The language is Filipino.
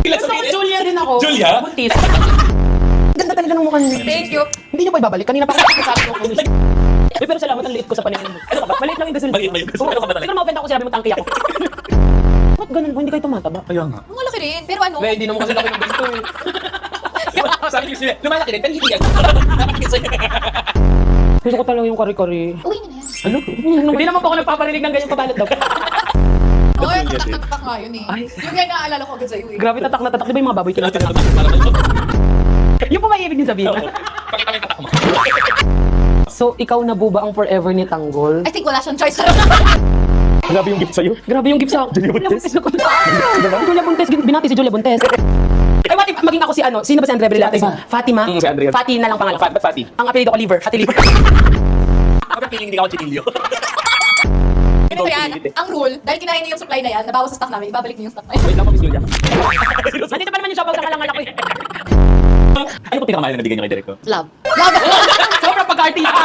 Gusto ko Julia din ako. Julia? Buntis. Ganda talaga ng mukha niya. Thank you. Hindi niyo pa ibabalik. Kanina pa ako sabi ko. Pero salamat, ang liit ko sa paningin mo. Ano ka ba? Maliit lang yung gasol. Maliit ba yung gasol? Ano ka ba talaga? Siguro ma-offend ako, sinabi mo tangki ako. Ba't ganun po? Hindi kayo tumataba? Kaya nga. Ang malaki rin. Pero ano? Hindi naman kasi laki ng gusto eh. Sabi ko sila, lumalaki rin, pero hindi yan. Gusto ko talaga yung kari-kari. Uwi niyo na yan. Ano? Hindi naman po ako nagpaparinig ng ganyan pabalot daw. Oo, yung tatak na tatak nga yun eh. Ay. Yung nga naaalala ko agad sa'yo eh. Grabe tatak na tatak. Di ba yung mga baboy tinatak? Yung po ba ibig niyo sabihin? Pakita mo yung tatak mo. So, ikaw na buba ang forever ni Tanggol? I think wala siyang choice. Grabe yung gift sa'yo. Grabe yung gift sa Julia Buntes. Julia Buntes, binati si Julia Buntes. Ay, what if maging ako si ano? Sino ba si Andrea Brillante? Fatima? Si Andrea. Fati na lang pangalan. Ba't Fati? Ang apelido ko, Liver. Fati Liver. Bakit feeling hindi ka ako chitilio? Ganito yan. Ang rule, dahil kinain niyo yung supply na yan, nabawas sa staff namin, ibabalik niyo yung staff na yan. Wait lang po, Miss Julia. Nandito pa naman yung shopper sa kalangal ako eh. Ano po pinakamahal na nabigyan niyo kay Direk ko? Love. Love! Sobrang pag-artista.